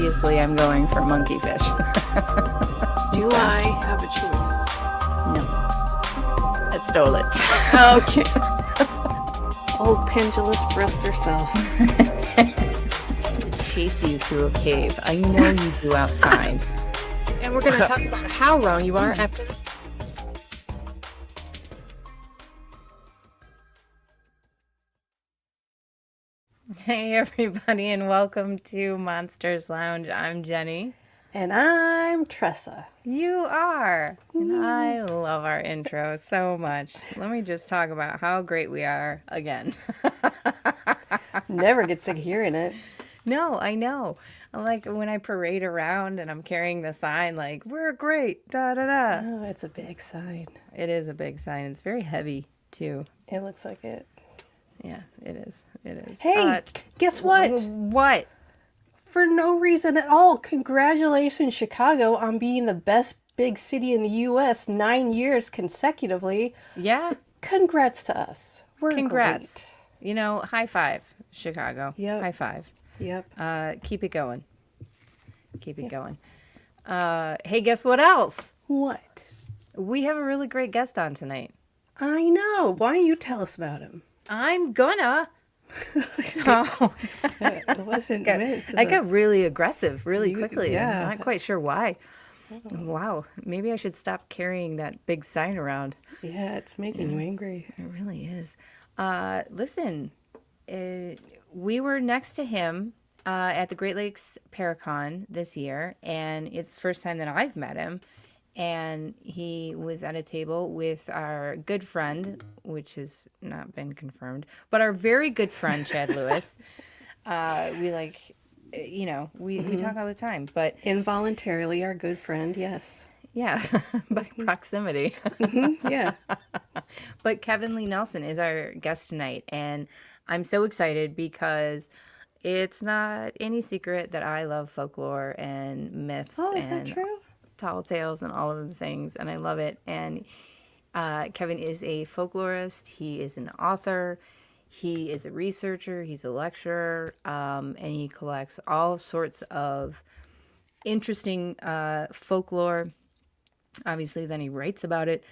obviously I'm going for monkeyfish. Do I have a choice? No. I stole it. Okay. Old pendulous breast herself. Chase you through a cave. I know you do outside. And we're going to talk about how wrong you are after this. Hey everybody, and welcome to Monsters Lounge. I'm Jeni. And I'm Tressa. You are. And I love our intro so much. Let me just talk about how great we are again. Never get sick of hearing it. No, I know. Like when I parade around and I'm carrying the sign like, we're great, da da da. Oh, it's a big sign. It is a big sign. It's very heavy too. It looks like it. Yeah, it is. It is. Hey, guess what? What? For no reason at all, congratulations, Chicago, on being the best big city in the U.S. 9 years consecutively. Yeah. Congrats to us. We're Congrats. great. You know, high five, Chicago. Yep. High five. Yep. Keep it going. Keep it going. Hey, guess what else? What? We have a really great guest on tonight. I know. Why don't you tell us about him? I'm gonna. So It wasn't meant to I got really aggressive really quickly. yeah. I'm not quite sure why. Wow. Maybe I should stop carrying that big sign around. Yeah, it's making you angry. It really is. Listen, we were next to him at the Great Lakes Paracon this year, and it's the first time that I've met him. And he was at a table with our good friend, which has not been confirmed, but our very good friend, Chad Lewis. We we talk all the time, but Involuntarily, our good friend, yes. yeah, by proximity. Yeah. But Kevin Lee Nelson is our guest tonight, and I'm so excited because it's not any secret that I love folklore and myths. Oh, is and that true? tall tales and all of the things, and I love it. And Kevin is a folklorist. He is an author. He is a researcher. He's a lecturer, and he collects all sorts of interesting folklore. Obviously, then he writes about it.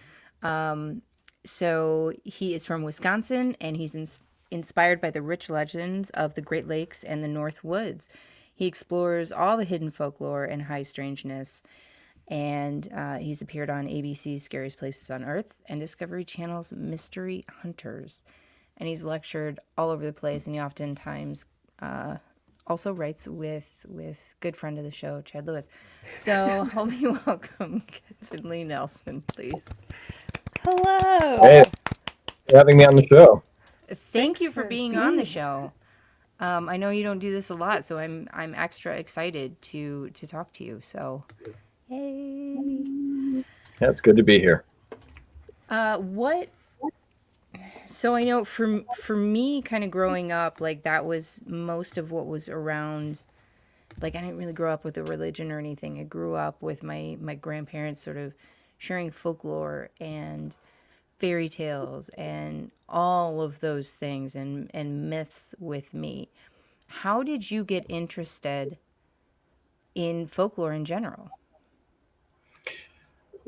So he is from Wisconsin, and he's inspired by the rich legends of the Great Lakes and the Northwoods. He explores all the hidden folklore and high strangeness. And he's appeared on ABC's Scariest Places on Earth and Discovery Channel's Mystery Hunters. And he's lectured all over the place, and he oftentimes also writes with good friend of the show, Chad Lewis. So help me welcome Kevin Lee Nelson, please. Hello. Hey, for having me on the show. Thank you for being on the show. I know you don't do this a lot, so I'm extra excited to talk to you. So. Hey. Yeah, it's good to be here. So I know for me kind of growing up, like that was most of what was around. Like I didn't really grow up with a religion or anything. I grew up with my grandparents sort of sharing folklore and fairy tales and all of those things and myths with me. How did you get interested in folklore in general?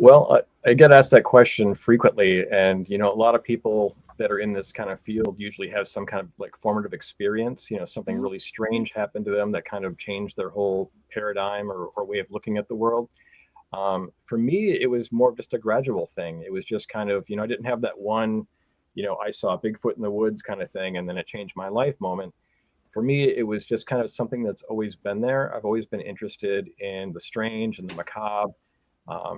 Well, I get asked that question frequently, and a lot of people that are in this kind of field usually have some kind of like formative experience. Something really strange happened to them that kind of changed their whole paradigm or way of looking at the world. For me, it was more of just a gradual thing. It was just kind of, I didn't have that one, I saw Bigfoot in the woods kind of thing, and then it changed my life moment. For me, it was just kind of something that's always been there. I've always been interested in the strange and the macabre.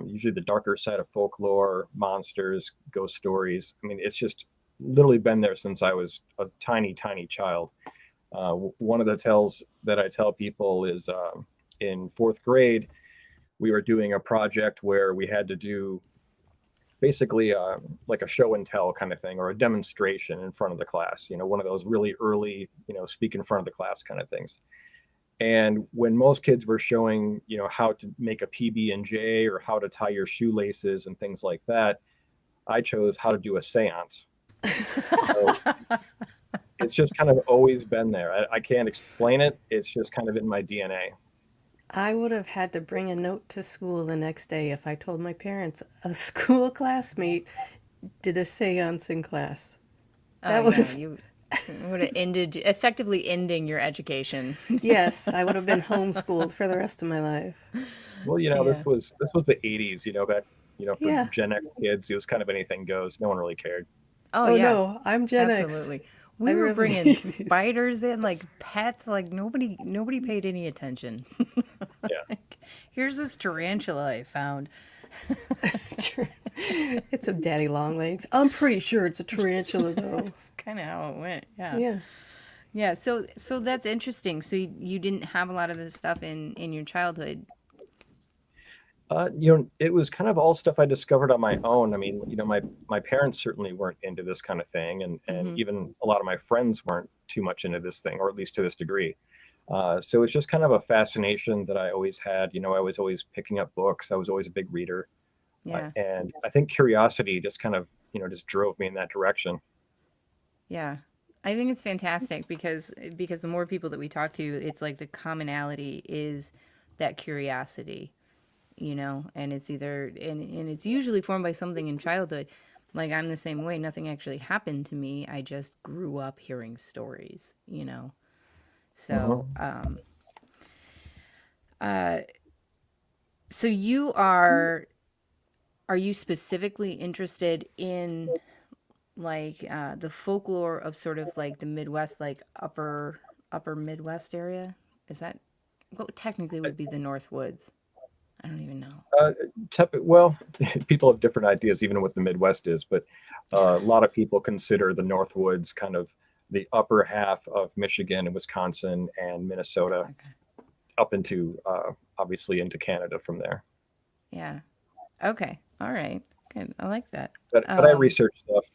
Usually the darker side of folklore, monsters, ghost stories. I mean, it's just literally been there since I was a tiny, tiny child. One of the tales that I tell people is in fourth grade, we were doing a project where we had to do basically like a show and tell kind of thing, or a demonstration in front of the class, one of those really early, speak in front of the class kind of things. And when most kids were showing, how to make a PB&J or how to tie your shoelaces and things like that, I chose how to do a seance. So it's just kind of always been there. I can't explain it. It's just kind of in my DNA. I would have had to bring a note to school the next day if I told my parents a school classmate did a seance in class. Oh That would yeah, have, you would have ended effectively ending your education. yes, I would have been homeschooled for the rest of my life. Well, Yeah. this was the 80s, back, for Yeah. Gen X kids, it was kind of anything goes. No one really cared. Oh Oh yeah, no, I'm Gen X. absolutely. I We were grew up in the bringing 80s. spiders in like pets, like nobody paid any attention. Yeah. Like, here's this tarantula I found. It's a daddy long legs. I'm pretty sure it's a tarantula though. That's kind of how it went. Yeah. Yeah. Yeah, so that's interesting. So you didn't have a lot of this stuff in your childhood. It was kind of all stuff I discovered on my own. I mean, my parents certainly weren't into this kind of thing, and Hmm. even a lot of my friends weren't too much into this thing, or at least to this degree. So it's just kind of a fascination that I always had. I was always picking up books. I was always a big reader, Yeah. and I think curiosity just kind of, just drove me in that direction. Yeah. I think it's fantastic because the more people that we talk to, it's like the commonality is that curiosity, and it's either and it's usually formed by something in childhood. Like I'm the same way. Nothing actually happened to me. I just grew up hearing stories. So, Hmm. so are you specifically interested in like the folklore of sort of like the Midwest, like upper Midwest area? Is that what technically would be the Northwoods? I don't even know. Uh, well, people have different ideas, even what the Midwest is, but a lot of people consider the Northwoods kind of the upper half of Michigan and Wisconsin and Minnesota, Okay. up into obviously into Canada from there. Yeah. Okay. All right. Good. I like that. But I research stuff,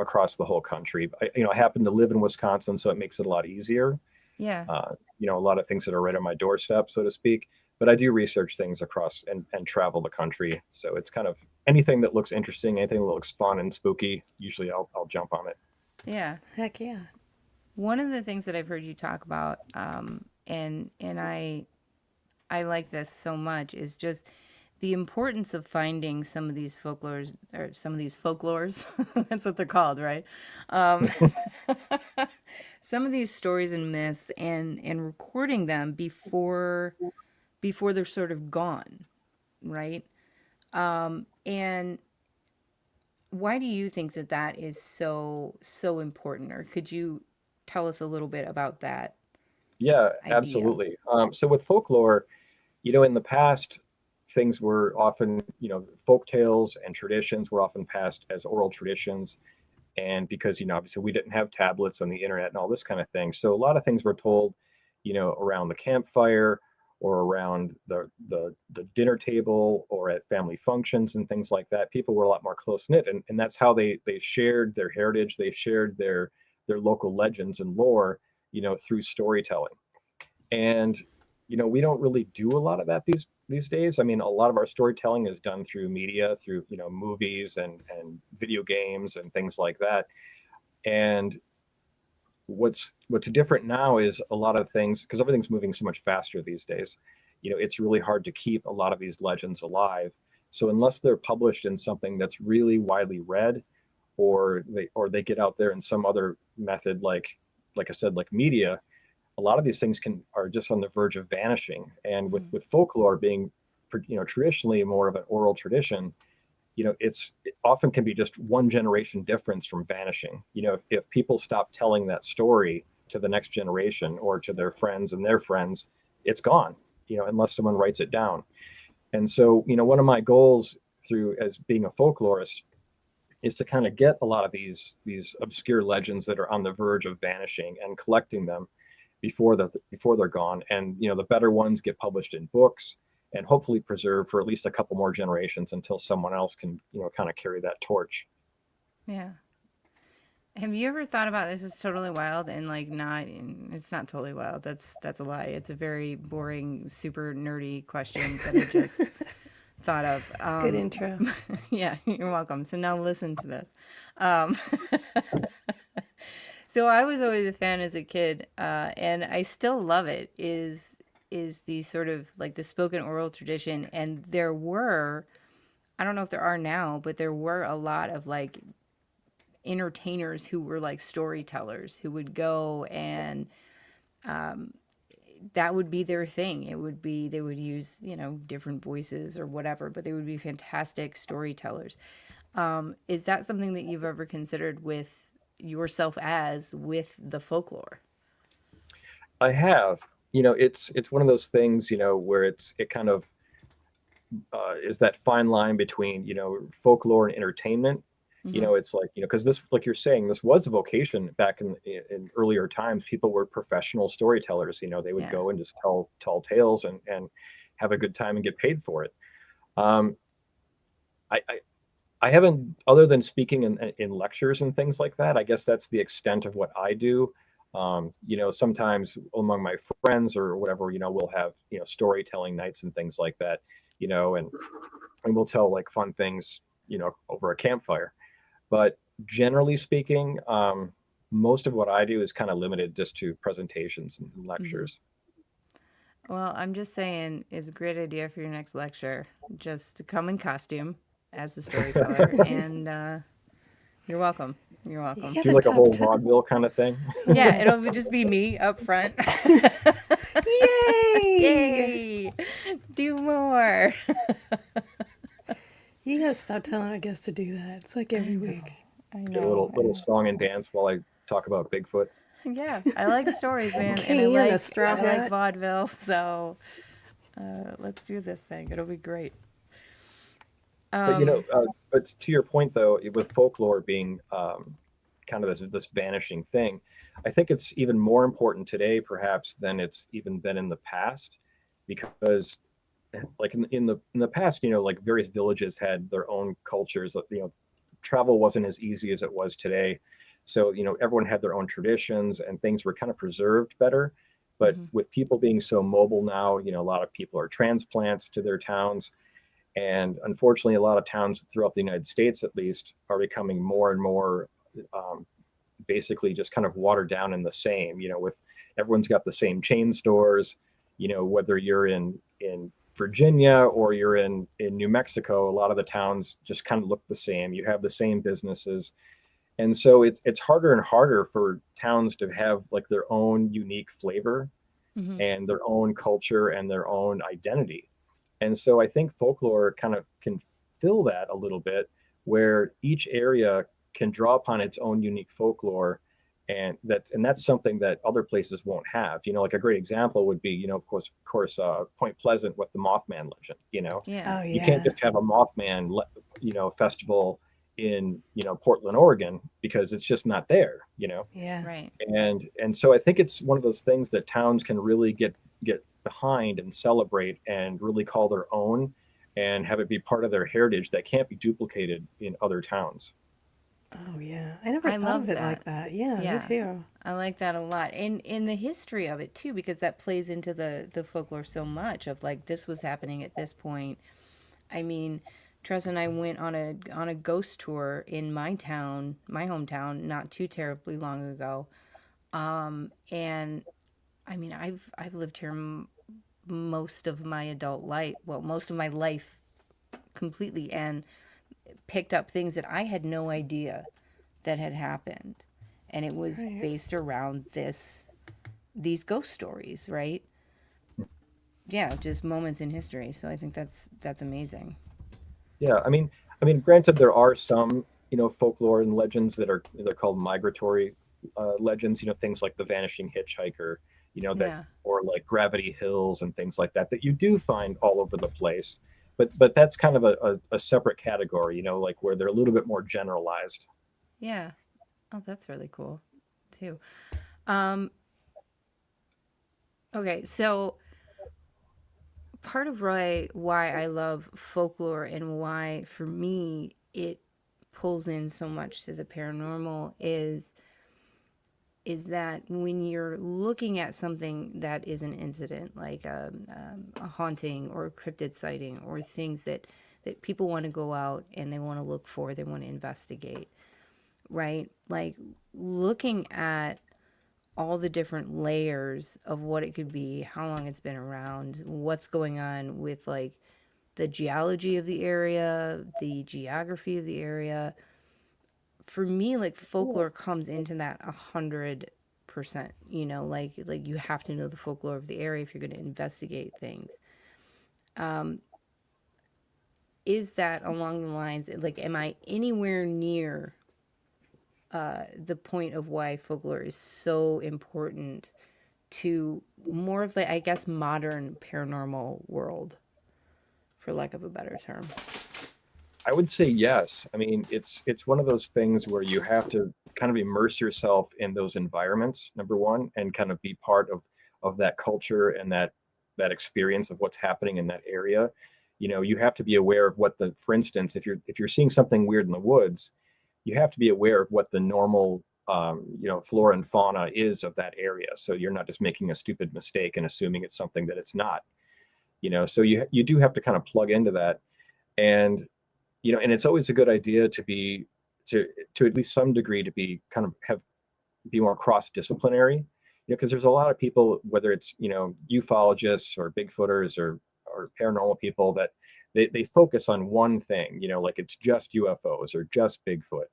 across the whole country. I happen to live in Wisconsin, so it makes it a lot easier. Yeah. A lot of things that are right on my doorstep, so to speak. But I do research things across and travel the country. So it's kind of anything that looks interesting, anything that looks fun and spooky. Usually, I'll jump on it. Yeah. Heck yeah. One of the things that I've heard you talk about, and I like this so much, is just the importance of finding some of these folklores or some of these folklores. That's what they're called, right? Um, some of these stories and myths, and recording them before they're sort of gone, right? And why do you think that that is so important? Or could you tell us a little bit about that Yeah, idea? absolutely. So with folklore, in the past, things were often, folk tales and traditions were often passed as oral traditions. And because, obviously we didn't have tablets and the internet and all this kind of thing. So a lot of things were told, around the campfire or around the dinner table or at family functions and things like that. People were a lot more close knit, and that's how they shared their heritage. They shared their local legends and lore, through storytelling. And we don't really do a lot of that these days. I mean, a lot of our storytelling is done through media, through movies and video games and things like that. And what's different now is a lot of things, because everything's moving so much faster these days. It's really hard to keep a lot of these legends alive. So unless they're published in something that's really widely read, or they get out there in some other method, like I said, like media, a lot of these things are just on the verge of vanishing. And with Mm, with folklore being, traditionally more of an oral tradition, it often can be just one generation difference from vanishing. If people stop telling that story to the next generation or to their friends and their friends, it's gone. Unless someone writes it down. And so, one of my goals through as being a folklorist is to kind of get a lot of these obscure legends that are on the verge of vanishing and collecting them before they're gone. And the better ones get published in books and hopefully preserved for at least a couple more generations until someone else can kind of carry that torch. yeah. Have you ever thought about this? Is totally wild and like not. It's not totally wild. That's a lie. It's a very boring, super nerdy question that I just thought of. Good intro. Yeah, you're welcome. So now listen to this. Um, so I was always a fan as a kid, and I still love it. Is is the sort of like the spoken oral tradition. And there were, I don't know if there are now, but there were a lot of like entertainers who were like storytellers who would go and that would be their thing. It would be, they would use, different voices or whatever, but they would be fantastic storytellers. Is that something that you've ever considered with yourself as with the folklore? I have. It's one of those things, where it kind of is that fine line between, folklore and entertainment. Mm-hmm. It's like, because this, like you're saying, this was a vocation back in earlier times. People were professional storytellers. They would Yeah. go and just tell tales and have a good time and get paid for it. Um, I, I I haven't, other than speaking in lectures and things like that. I guess that's the extent of what I do. Sometimes among my friends or whatever, we'll have storytelling nights and things like that, and we'll tell like fun things, over a campfire. But generally speaking, most of what I do is kind of limited just to presentations and Mm-hmm. lectures. Well, I'm just saying it's a great idea for your next lecture. Just to come in costume as the storyteller, and you're welcome. You're You welcome. get Do a like a top whole 10. vaudeville kind of thing. Yeah, it'll just be me up front. Yay! Yay! Do more. You gotta stop telling our guests to do that. It's like I every know. week. I Do a know. little song and dance while I talk about Bigfoot. Yeah, I like stories, man, and I Cane and a like straw I like hat. vaudeville. So let's do this thing. It'll be great. But Um, but to your point though, with folklore being kind of this vanishing thing, I think it's even more important today, perhaps, than it's even been in the past, because like in the past, like various villages had their own cultures. Travel wasn't as easy as it was today, so everyone had their own traditions and things were kind of preserved better. But mhm. with people being so mobile now, a lot of people are transplants to their towns, and unfortunately, a lot of towns throughout the United States, at least, are becoming more and more um, basically just kind of watered down in the same. With everyone's got the same chain stores. Whether you're in Virginia or you're in New Mexico, a lot of the towns just kind of look the same. You have the same businesses, and so it's harder and harder for towns to have like their own unique flavor Mhm. and their own culture and their own identity. And so I think folklore kind of can fill that a little bit, where each area can draw upon its own unique folklore. And that's something that other places won't have. Like a great example would be, of course, Point Pleasant with the Mothman legend. Yeah. Oh You can't yeah. just have a festival in Portland, Oregon, because it's just not there. Yeah. Right. And so I think it's one of those things that towns can really get behind and celebrate and really call their own and have it be part of their heritage that can't be duplicated in other towns. Oh yeah. I never I thought of love it like that. that. Yeah, me Yeah. too. I like that a lot. And in the history of it too, because that plays into the folklore so much of like this was happening at this point. I mean, Tressa and I went on a ghost tour in my town, my hometown, not too terribly long ago. And I mean, I've lived here most of my adult life, well, most of my life completely, and picked up things that I had no idea that had happened. And it was Right. based around these ghost stories, right? Yeah, just moments in history. So I think that's amazing. Yeah, I mean, granted, there are some folklore and legends that they're called migratory legends. Things like the vanishing hitchhiker, that, Yeah. or like Gravity Hills and things like that you do find all over the place. But that's kind of a separate category, like where they're a little bit more generalized. Yeah. Oh, that's really cool too. Um, okay, so part of why I love folklore and why for me it pulls in so much to the paranormal is that when you're looking at something that is an incident like a haunting or a cryptid sighting or things that people want to go out and they want to look for, they want to investigate, right? Like looking at all the different layers of what it could be, how long it's been around, what's going on with like the geology of the area, the geography of the area. For me, like folklore comes into that 100%. You know, like you have to know the folklore of the area if you're going to investigate things. Is that along the lines like am I anywhere near the point of why folklore is so important to more of the, I guess, modern paranormal world, for lack of a better term? I would say yes. I mean, it's one of those things where you have to kind of immerse yourself in those environments, number one, and kind of be part of that culture and that experience of what's happening in that area. You know, you have to be aware of what the, for instance, if you're seeing something weird in the woods, you have to be aware of what the normal flora and fauna is of that area. So you're not just making a stupid mistake and assuming it's something that it's not. You know, so you do have to kind of plug into that. And and it's always a good idea to be to at least some degree to be kind of have be more cross disciplinary, because there's a lot of people, whether it's ufologists or bigfooters or paranormal people, that they focus on one thing, like it's just UFOs or just Bigfoot.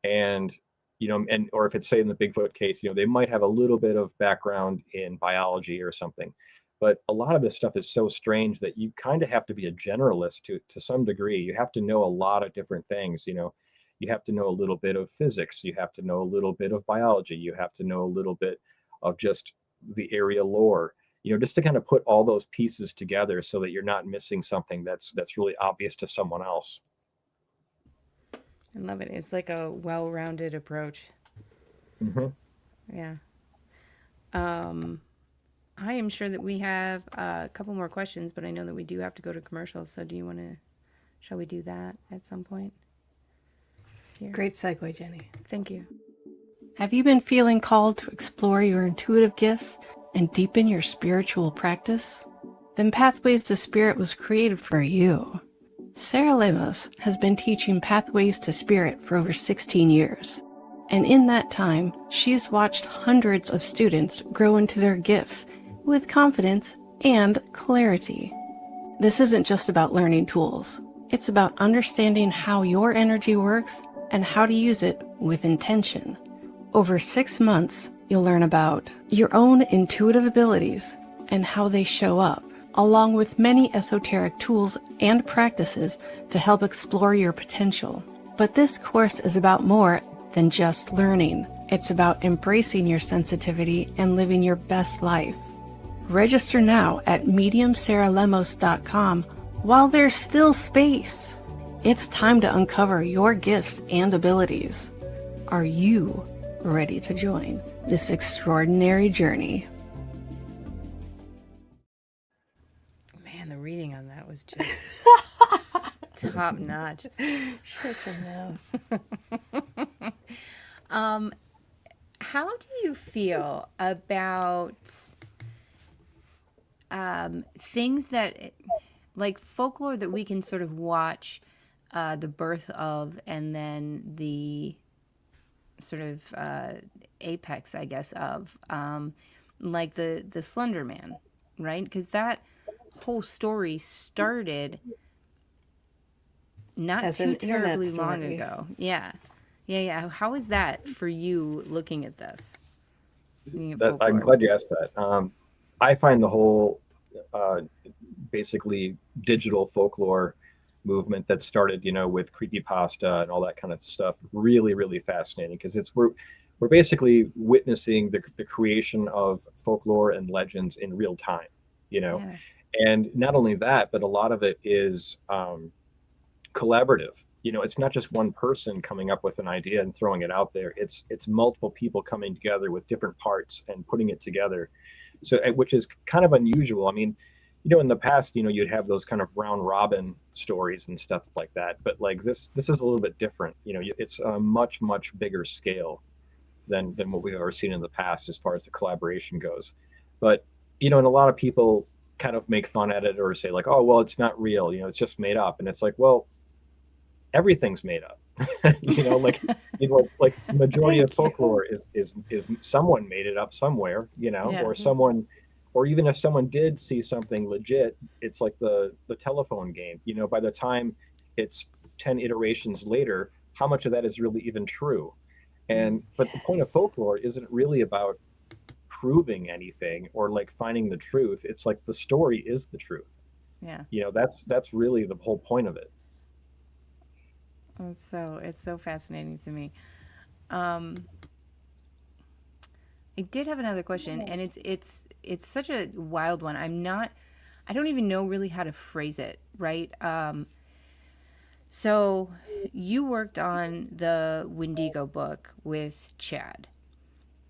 And and or if it's, say, in the Bigfoot case, they might have a little bit of background in biology or something, but a lot of this stuff is so strange that you kind of have to be a generalist to some degree. You have to know a lot of different things. You have to know a little bit of physics, you have to know a little bit of biology, you have to know a little bit of just the area lore, just to kind of put all those pieces together so that you're not missing something that's really obvious to someone else. I love it. It's like a well-rounded approach. Hmm. Yeah. Um, I am sure that we have a couple more questions, but I know that we do have to go to commercials. So do you want to, shall we do that at some point? Here. Great segue, Jenny. Thank you. Have you been feeling called to explore your intuitive gifts and deepen your spiritual practice? Then Pathways to Spirit was created for you. Sarah Lemos has been teaching Pathways to Spirit for over 16 years. And in that time, she's watched hundreds of students grow into their gifts with confidence and clarity. This isn't just about learning tools. It's about understanding how your energy works and how to use it with intention. Over 6 months, you'll learn about your own intuitive abilities and how they show up, along with many esoteric tools and practices to help explore your potential. But this course is about more than just learning. It's about embracing your sensitivity and living your best life. Register now at mediumsarahlemos.com while there's still space. It's time to uncover your gifts and abilities. Are you ready to join this extraordinary journey? Man, the reading on that was just top notch. Shut your mouth. How do you feel about things that, like folklore that we can sort of watch the birth of, and then the sort of apex, I guess, of, like the Slender Man, right? Because that whole story started not As too an internet terribly long story. ago. Yeah. Yeah, yeah. How is that for you looking at this? Looking at That I'm folklore? glad you asked that. I find the whole uh, basically digital folklore movement that started, with creepypasta and all that kind of stuff, really, really fascinating, because we're basically witnessing the creation of folklore and legends in real time, you know. Yeah. And not only that, but a lot of it is collaborative. It's not just one person coming up with an idea and throwing it out there. It's multiple people coming together with different parts and putting it together. So, which is kind of unusual. I mean, in the past, you'd have those kind of round robin stories and stuff like that. But like this is a little bit different. It's a much, much bigger scale than what we've ever seen in the past as far as the collaboration goes. But, and a lot of people kind of make fun at it or say like, oh, well, it's not real. It's just made up. And it's like, well, everything's made up. Like the majority of Thank you. folklore is someone made it up somewhere, Yeah. or someone, or even if someone did see something legit, it's like the telephone game. By the time it's 10 iterations later, how much of that is really even true? But the point of Yes. folklore isn't really about proving anything or like finding the truth. It's like the story is the truth. Yeah. That's really the whole point of it. It's so fascinating to me. Um, I did have another question, and it's such a wild one. I don't even know really how to phrase it, right? So you worked on the Wendigo book with Chad,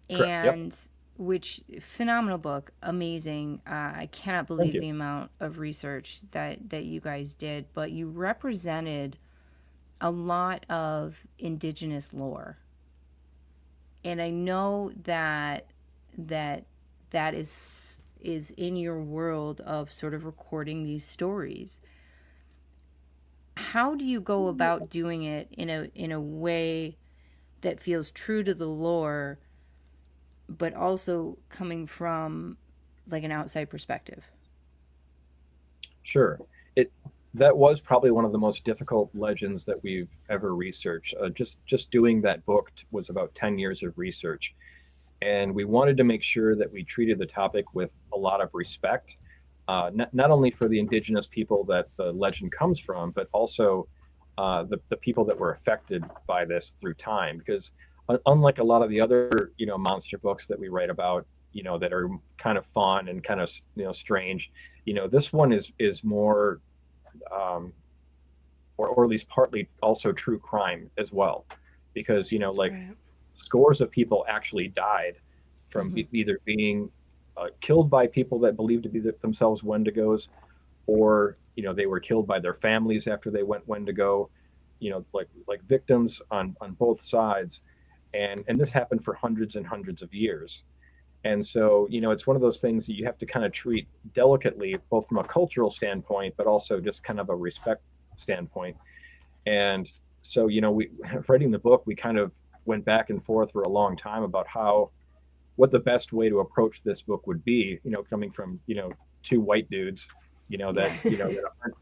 Correct. Yep. and which phenomenal book, amazing. I cannot Thank believe you. the amount of research that you guys did, but you represented a lot of indigenous lore, and I know that that is in your world of sort of recording these stories. How do you go about doing it in a way that feels true to the lore, but also coming from like an outside perspective? Sure. It That was probably one of the most difficult legends that we've ever researched. Just doing that book was about 10 years of research, and we wanted to make sure that we treated the topic with a lot of respect, not only for the indigenous people that the legend comes from, but also the people that were affected by this through time. Because unlike a lot of the other monster books that we write about, that are kind of fun and kind of strange, this one is more um, or at least partly also true crime as well, because like Right. scores of people actually died from Mm-hmm. either being killed by people that believed to be themselves Wendigos, or they were killed by their families after they went Wendigo. Like victims on both sides, and this happened for hundreds and hundreds of years. And so, it's one of those things that you have to kind of treat delicately, both from a cultural standpoint, but also just kind of a respect standpoint. And so, we writing the book, we kind of went back and forth for a long time about what the best way to approach this book would be, coming from, two white dudes, Yeah.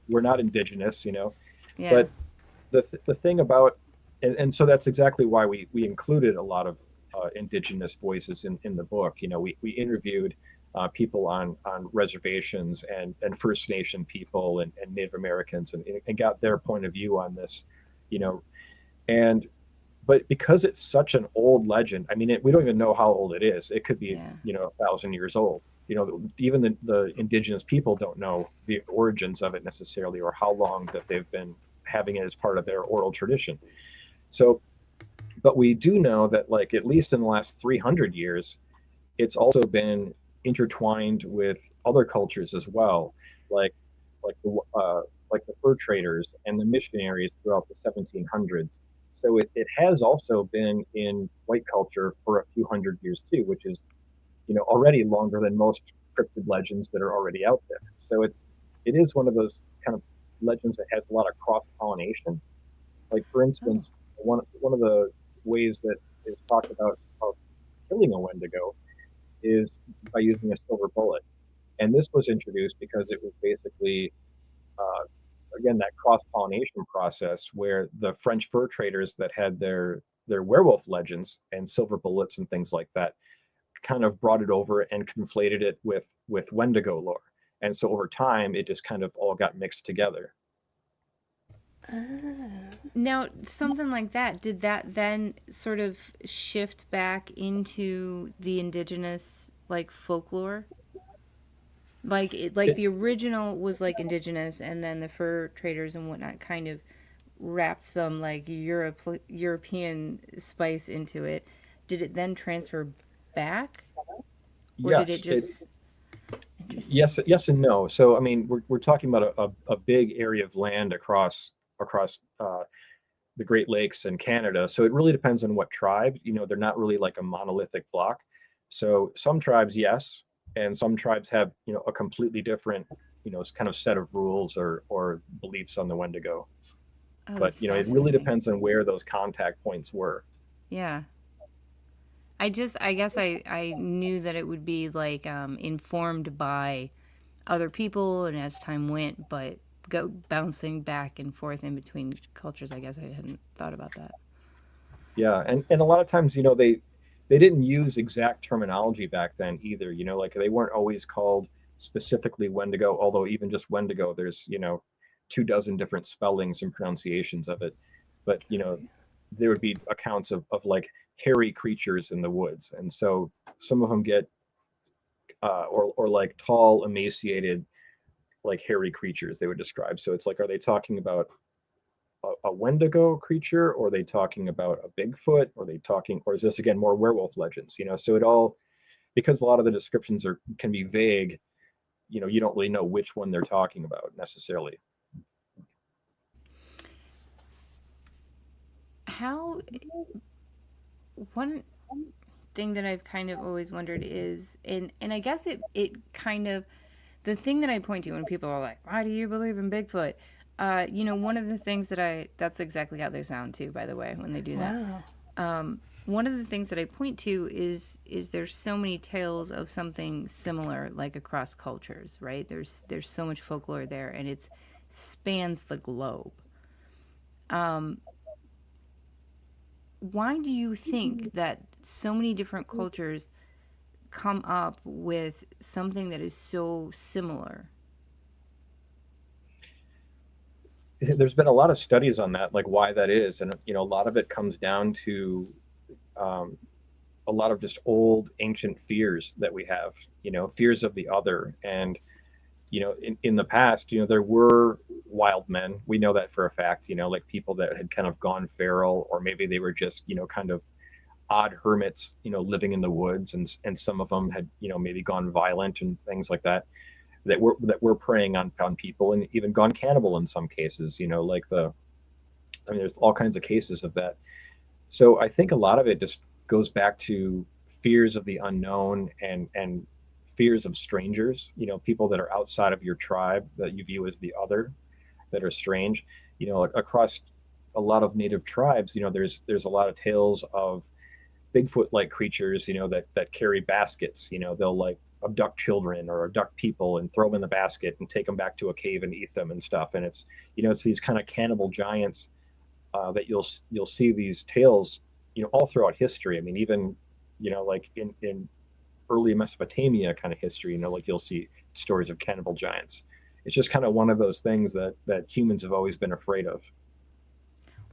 we're not indigenous, Yeah. but the thing about, and so that's exactly why we included a lot of indigenous voices in the book. We interviewed people on reservations and First Nation people and Native Americans, and got their point of view on this, you know, and but because it's such an old legend, I mean, we don't even know how old it is. It could be, Yeah. 1,000 years old. Even the indigenous people don't know the origins of it necessarily, or how long that they've been having it as part of their oral tradition. So, but we do know that, like, at least in the last 300 years, it's also been intertwined with other cultures as well, like like the like the fur traders and the missionaries throughout the 1700s. So it has also been in white culture for a few hundred years too, which is already longer than most cryptid legends that are already out there. So it is one of those kind of legends that has a lot of cross pollination. Like, for Oh. instance, one of the ways that is talked about of killing a Wendigo is by using a silver bullet. And this was introduced because it was basically, uh, again, that cross pollination process where the French fur traders that had their werewolf legends and silver bullets and things like that kind of brought it over and conflated it with Wendigo lore. And so over time, it just kind of all got mixed together. Ah. Now, something like that, did that then sort of shift back into the indigenous like folklore? Like It, the original was like indigenous, and then the fur traders and whatnot kind of wrapped some like European spice into it. Did it then transfer back, or did it yes, it just interesting? yes and no. So I mean, we're talking about a big area of land across the Great Lakes and Canada. So it really depends on what tribe. They're not really like a monolithic block. So some tribes, yes, and some tribes have a completely different kind of set of rules or beliefs on the Wendigo. Oh, But, that's you know, it really fascinating. depends on where those contact points were. Yeah. I guess I knew that it would be like informed by other people and as time went, but go bouncing back and forth in between cultures. I guess I hadn't thought about that. Yeah, and a lot of times, you know, they didn't use exact terminology back then either. You know, like they weren't always called specifically Wendigo, although even just Wendigo, there's, you know, 2 dozen different spellings and pronunciations of it. But, you know, there would be accounts of like hairy creatures in the woods. And so some of them get or like tall, emaciated, like hairy creatures they would describe. So it's like, are they talking about a Wendigo creature, or are they talking about a Bigfoot, or are they talking, or is this again more werewolf legends? You know, so it all, because a lot of the descriptions are can be vague. You know, you don't really know which one they're talking about necessarily. How one thing that I've kind of always wondered is, and I guess it kind of, the thing that I point to when people are like, "Why do you believe in Bigfoot?" One of the things that that's exactly how they sound too, by the way, when they do that. Wow. One of the things that I point to is there's so many tales of something similar, like across cultures, right? There's so much folklore there, and it spans the globe. Why do you think that so many different cultures come up with something that is so similar? There's been a lot of studies on that, like why that is, and you know, a lot of it comes down to um, a lot of just old ancient fears that we have. You know, fears of the other, and you know, in the past, you know, there were wild men. We know that for a fact, you know, like people that had kind of gone feral, or maybe they were just, you know, kind of odd hermits, you know, living in the woods. And some of them had, you know, maybe gone violent and things like that, that were preying on people, and even gone cannibal in some cases, you know, like I mean, there's all kinds of cases of that. So I think a lot of it just goes back to fears of the unknown, and fears of strangers, you know, people that are outside of your tribe that you view as the other, that are strange. You know, across a lot of native tribes, you know, there's a lot of tales of Bigfoot like creatures, you know, that carry baskets. You know, they'll like abduct children or abduct people and throw them in the basket and take them back to a cave and eat them and stuff. And it's, you know, it's these kind of cannibal giants that you'll see these tales, you know, all throughout history. I mean, even, you know, like in early Mesopotamia kind of history, you know, like you'll see stories of cannibal giants. It's just kind of one of those things that humans have always been afraid of.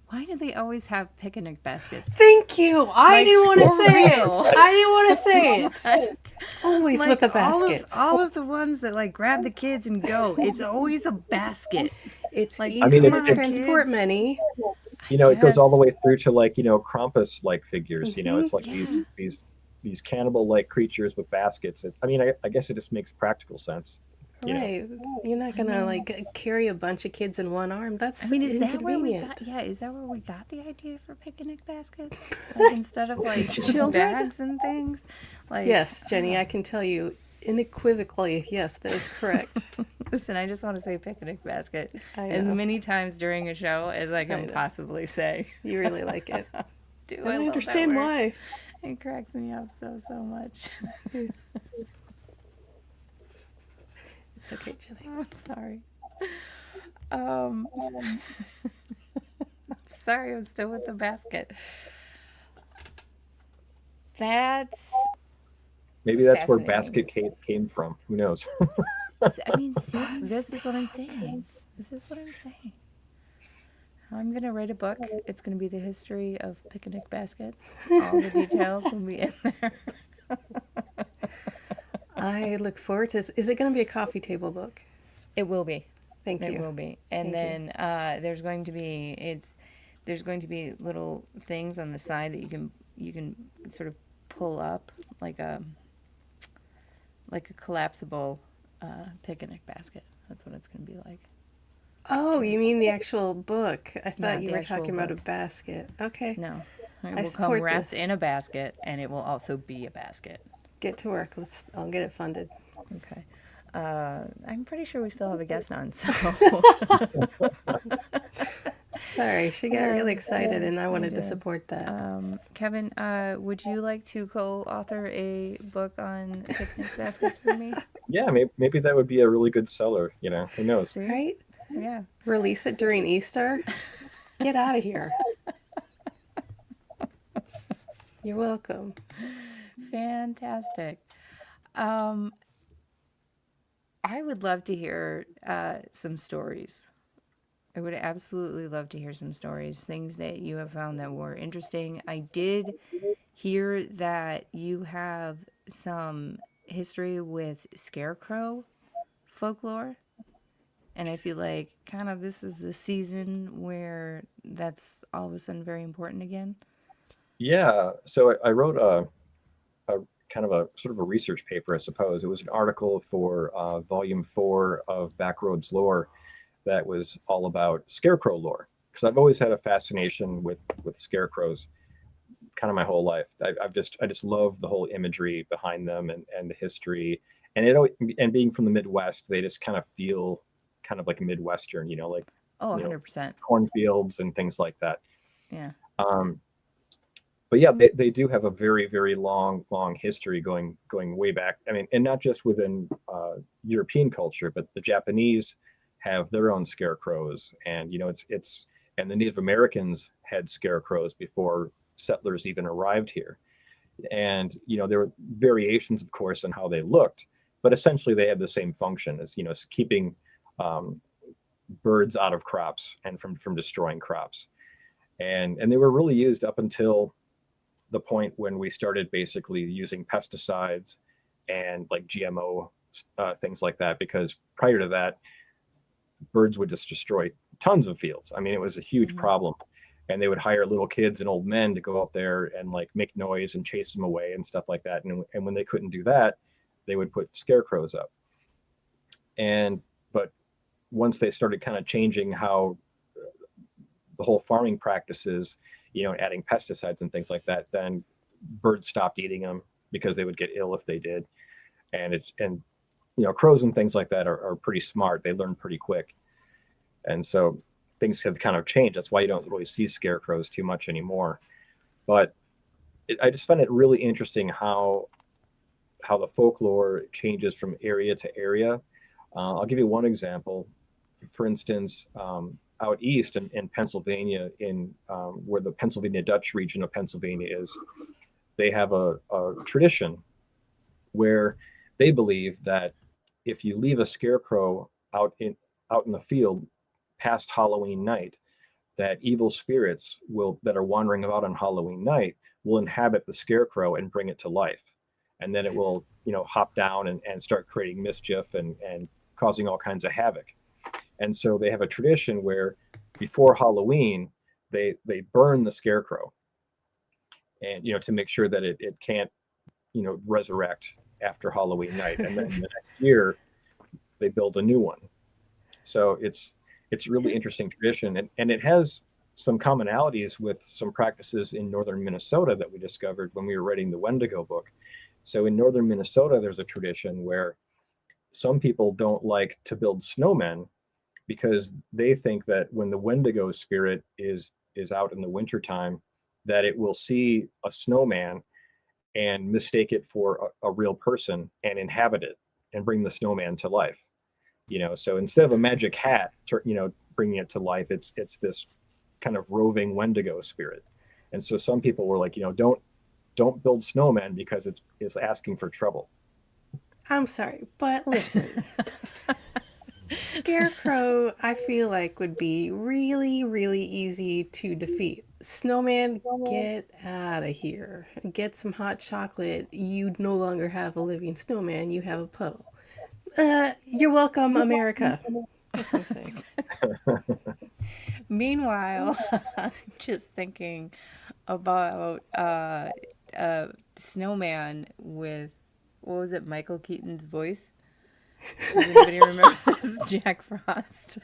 Why do they always have picnic baskets? Thank you. I Like didn't want to for say it. real. I didn't want to say it. like, Always with like the all of baskets. all of the ones that like grab the kids and go. It's always a basket. It's Like, I mean, easier come to on, transport kids. many. I you know, it goes all the guess. way through to like, you know, Krampus like figures. You know, Hmm. it's like Yeah. these cannibal like creatures with baskets. I mean, I guess it just makes practical sense. You know, Right. You're not I gonna mean, like carry a bunch of kids in one arm. I That's mean, is that where we got? inconvenient. Yeah, is that where we got the idea for picnic baskets? Like instead of like just Children? bags and things, like Yes, Jenny, I can tell you unequivocally, yes, that is correct. listen, I just want to say picnic basket I as know. many times during a show as I I can know. possibly say. You really like it. Do And I I love that understand word? why. It cracks me up so much. It's okay, Jenny. I'm sorry. Um, sorry, I'm still with the basket. That's maybe that's where fascinating. basket case came from. Who knows? I mean, see, this is what I'm saying. This is what I'm saying. I'm going to write a book. It's going to be the history of picnic baskets. All the details will be in there. I look forward to this. Is it going to be a coffee table book? It will be. Thank It you. will be. And Thank you. then there's going to be little things on the side that you can sort of pull up like a collapsible picnic basket. That's what it's going to be like. Oh, you mean the actual book? I thought Not you the were actual talking about a book. basket. Okay. No. It I will come support wrapped this. in a basket, and it will also be a basket. Get to work. I'll get it funded. Okay. I'm pretty sure we still have a guest on, so Sorry, she got really excited and I I wanted to did. support that. Kevin, would you like to co-author a book on picnic baskets with me? Yeah, maybe that would be a really good seller. Who knows? See? Right? Yeah. Release it during Easter? Get out of here. You're welcome. Fantastic. Um, I would love to hear some stories. I would absolutely love to hear some stories, things that you have found that were interesting. I did hear that you have some history with scarecrow folklore, and I feel like kind of this is the season where that's all of a sudden very important again. Yeah. So I wrote a kind of a sort of a research paper, I suppose. It was an article for volume 4 of Backroads Lore that was all about scarecrow lore. Because I've always had a fascination with scarecrows, kind of my whole life. I just love the whole imagery behind them and the history, and and being from the Midwest, they just kind of feel kind of like Midwestern, like Oh, you know 100%. cornfields and things like that. Yeah. Um, but yeah, they do have a very, very long history going way back. I mean, and not just within European culture, but the Japanese have their own scarecrows, and it's and the Native Americans had scarecrows before settlers even arrived here. And there were variations, of course, on how they looked, but essentially they had the same function as keeping um, birds out of crops and from destroying crops. And they were really used up until the point when we started basically using pesticides and like GMO things like that, because prior to that, birds would just destroy tons of fields. I mean, it was a huge Mm-hmm. problem. And they would hire little kids and old men to go out there and like make noise and chase them away and stuff like that. And when they couldn't do that, they would put scarecrows up. And but once they started kind of changing how the whole farming practices, adding pesticides and things like that, then birds stopped eating them because they would get ill if they did. And crows and things like that are pretty smart. They learn pretty quick. And so things have kind of changed. That's why you don't really see scarecrows too much anymore. But I just find it really interesting how the folklore changes from area to area. I'll give you one example. For instance, out east in Pennsylvania, in where the Pennsylvania Dutch region of Pennsylvania is, they have a tradition where they believe that if you leave a scarecrow out in the field past Halloween night, that evil spirits that are wandering about on Halloween night will inhabit the scarecrow and bring it to life. And then it will, hop down and start creating mischief and causing all kinds of havoc. And so they have a tradition where before Halloween, they burn the scarecrow, and to make sure that it can't resurrect after Halloween night. And then the next year they build a new one. So it's really interesting tradition, and it has some commonalities with some practices in northern Minnesota that we discovered when we were writing the Wendigo book. So in northern Minnesota, there's a tradition where some people don't like to build snowmen because they think that when the Wendigo spirit is out in the wintertime, that it will see a snowman and mistake it for a real person and inhabit it and bring the snowman to life. So instead of a magic hat, bringing it to life, it's this kind of roving Wendigo spirit. And so some people were like, don't build snowmen because it's asking for trouble. I'm sorry, but listen. Scarecrow, I feel like, would be really, really easy to defeat. Snowman, get out of here. Get some hot chocolate. You no longer have a living snowman, you have a puddle. You're welcome, America. That's what I'm saying. Meanwhile, I'm just thinking about Snowman with, what was it, Michael Keaton's voice? Does anybody remember this? Jack Frost.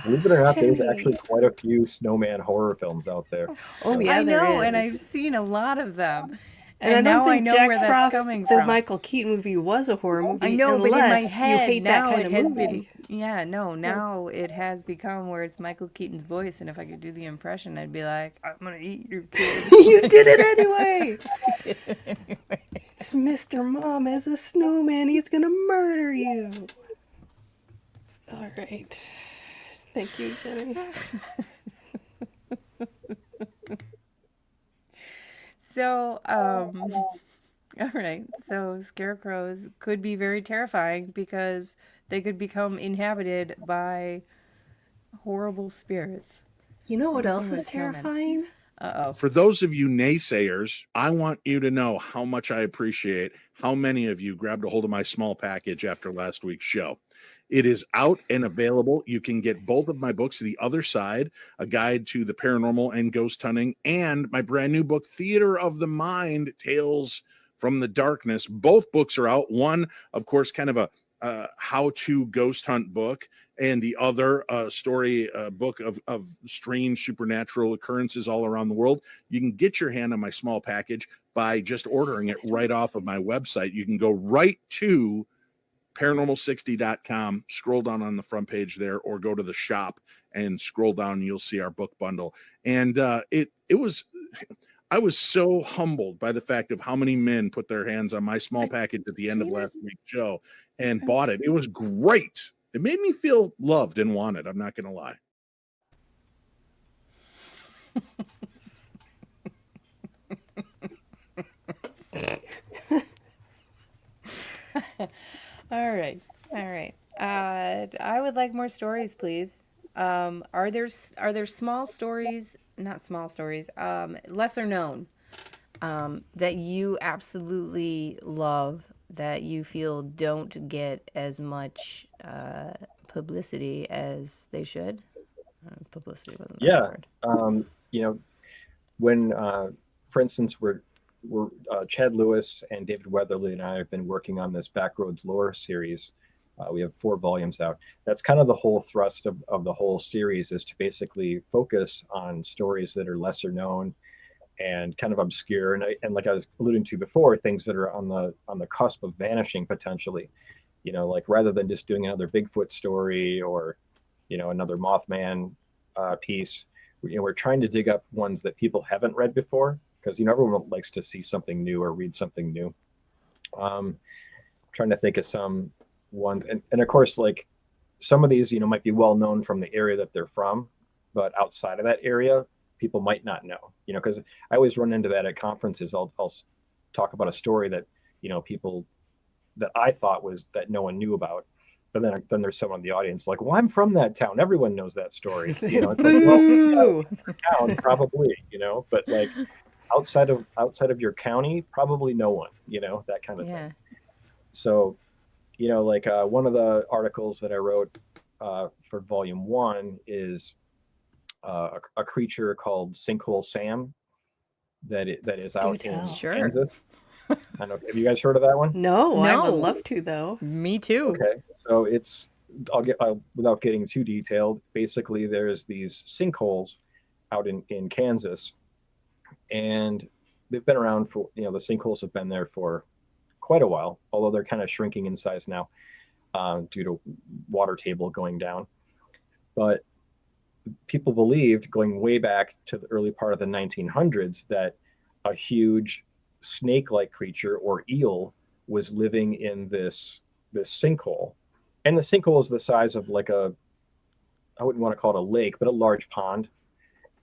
Believe it or not, there's Jenny. actually quite a few snowman horror films out there. Oh, So, yeah, I there know, and I've is. seen a lot of them. And I now don't I think know Jack where that's Frost, coming the from. Michael Keaton movie, was a horror movie. I know, but in my unless you head hate that now kind it of has movie. been. Yeah, no, now it has become where it's Michael Keaton's voice, and if I could do the impression, I'd be like, "I'm gonna eat your kid." You did it anyway. I did it anyway. It's Mr. Mom as a snowman. He's gonna murder you. All right. Thank you, Jenny. So, all right. So scarecrows could be very terrifying because they could become inhabited by horrible spirits. You know what Same else thing is with snowmen. terrifying? Uh-oh. For those of you naysayers, I want you to know how much I appreciate how many of you grabbed a hold of my small package after last week's show. It is out and available. You can get both of my books, The Other Side, A Guide to the Paranormal and Ghost Hunting, and my brand new book, Theater of the Mind, Tales from the Darkness. Both books are out. One, of course, kind of a how-to ghost hunt book, and the other story book of strange supernatural occurrences all around the world. You can get your hand on my small package by just ordering it right off of my website. You can go right to paranormal60.com, scroll down on the front page there, or go to the shop and scroll down and you'll see our book bundle. And I was so humbled by the fact of how many men put their hands on my small package at the end of last week's show and bought it. It was great. It made me feel loved and wanted. I'm not going to lie. All right. I would like more stories, please. Are there small stories, not small stories, lesser known, that you absolutely love, that you feel don't get as much publicity as they should? Publicity wasn't the right word. When, for instance, we're Chad Lewis and David Weatherly and I have been working on this Backroads Lore series. We have 4 volumes out. That's kind of the whole thrust of the whole series, is to basically focus on stories that are lesser known and kind of obscure, and like I was alluding to before, things that are on the cusp of vanishing potentially. Like rather than just doing another Bigfoot story or another Mothman piece, we're trying to dig up ones that people haven't read before, because everyone likes to see something new or read something new. Trying to think of some ones, and of course, like some of these might be well known from the area that they're from, but outside of that area people might not know, because I always run into that at conferences. I'll talk about a story that people that I thought was that no one knew about, but then there's someone in the audience like, well, I'm from that town, everyone knows that story. It's like, well, town probably, but like outside of your county, probably no one, that kind of thing. So like one of the articles that I wrote for volume 1 is a creature called Sinkhole Sam that is out in Kansas. I don't know. Have you guys heard of that one? No, I would love to though. Me too. Okay, so without getting too detailed. Basically, there's these sinkholes out in Kansas, and they've been around for the sinkholes have been there for quite a while, although they're kind of shrinking in size now due to water table going down. But people believed, going way back to the early part of the 1900s, that a huge snake-like creature or eel was living in this sinkhole, and the sinkhole is the size of like I wouldn't want to call it a lake, but a large pond,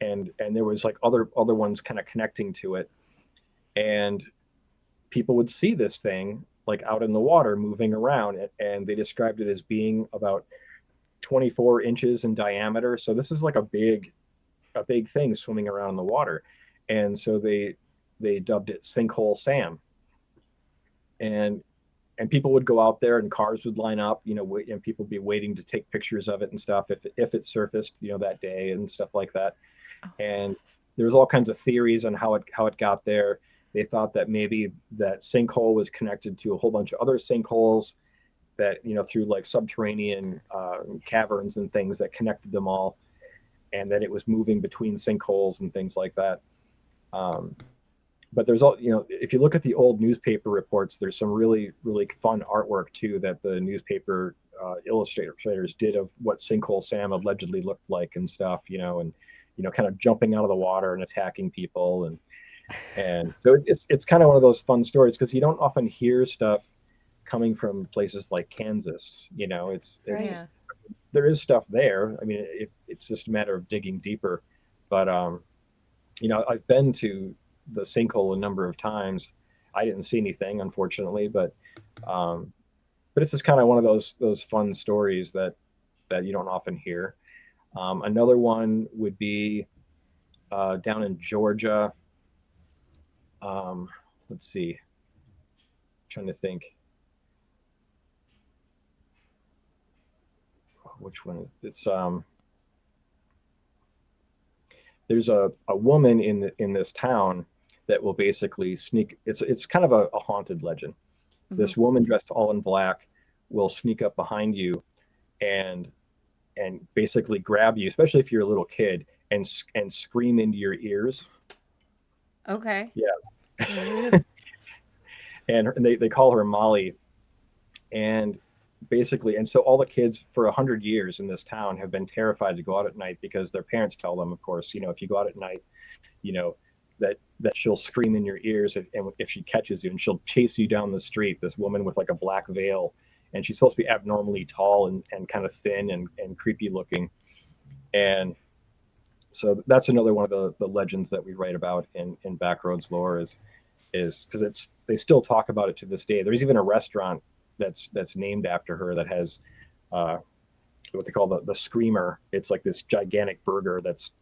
and there was like other ones kind of connecting to it, and people would see this thing like out in the water moving around, and they described it as being about 24 inches in diameter. So this is like a big thing swimming around in the water, and so they dubbed it Sinkhole Sam. And people would go out there, and cars would line up, and people would be waiting to take pictures of it and stuff if it surfaced, that day and stuff like that. And there was all kinds of theories on how it got there. They thought that maybe that sinkhole was connected to a whole bunch of other sinkholes that, through like subterranean caverns and things that connected them all, and that it was moving between sinkholes and things like that. but there's all, if you look at the old newspaper reports, there's some really really fun artwork too that the newspaper illustrators did of what Sinkhole Sam allegedly looked like and stuff, and kind of jumping out of the water and attacking people, and so it's kind of one of those fun stories because you don't often hear stuff coming from places like Kansas. It's Right. there is stuff there. I mean, it's just a matter of digging deeper. But I've been to the sinkhole a number of times. I didn't see anything, unfortunately, but it's just kind of one of those fun stories that you don't often hear. Another one would be down in Georgia. Let's see. Trying to think. Which one is it's there's a woman in this town that will basically sneak. It's kind of a haunted legend. This woman dressed all in black will sneak up behind you and basically grab you, especially if you're a little kid, and scream into your ears. Okay. Yeah. And they call her Molly. And basically, and so all the kids for 100 years in this town have been terrified to go out at night because their parents tell them, of course, if you go out at night, that she'll scream in your ears and if she catches you, and she'll chase you down the street, this woman with like a black veil, and she's supposed to be abnormally tall and kind of thin and creepy looking. And so that's another one of the legends that we write about in Backroads Lore is because they still talk about it to this day. There's even a restaurant that's named after her that has what they call the screamer. It's like this gigantic burger that's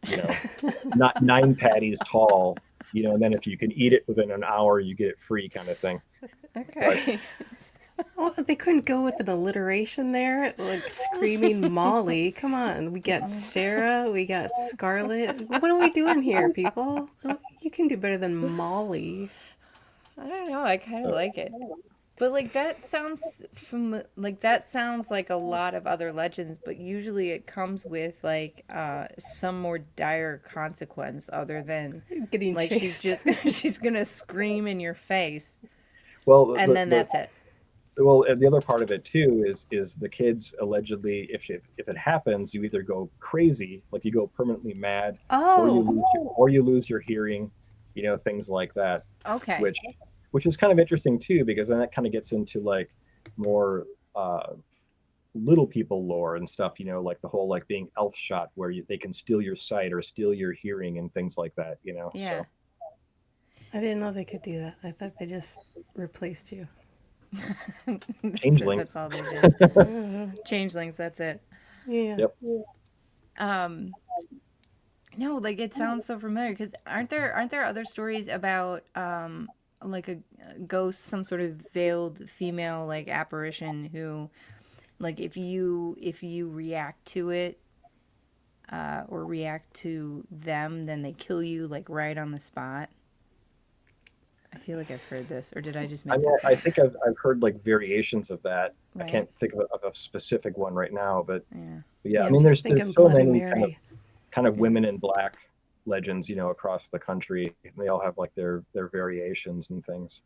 not 9 patties tall, and then if you can eat it within an hour, you get it free, kind of thing. Okay. Well, they couldn't go with an alliteration there, like screaming Molly. Come on, we got Sarah, we got Scarlet. What are we doing here, people? You can do better than Molly. I don't know. I kind of like it. But that sounds like a lot of other legends, but usually it comes with some more dire consequence other than Getting chased. she's gonna scream in your face. Well, and then that's it. Well, and the other part of it too is the kids allegedly, if it happens, you either go crazy, like you go permanently mad, or you lose your hearing, things like that. Okay. Which is kind of interesting too, because then that kind of gets into like more little people lore and stuff, like the whole being elf shot, where they can steal your sight or steal your hearing and things like that, Yeah. So. I didn't know they could do that. I thought they just replaced you. Changelings. That's all they did. Changelings. That's it. Yeah. Yep. No, it sounds so familiar because aren't there other stories about a ghost, some sort of veiled female apparition who if you react to it or react to them, then they kill you right on the spot. I feel like I've heard this, or did I just make this up? I think I've heard variations of that. Right. I can't think of a specific one right now, but Yeah, I mean, there's so Bloody many Mary. kind of women in black legends, across the country. And they all have their variations and things.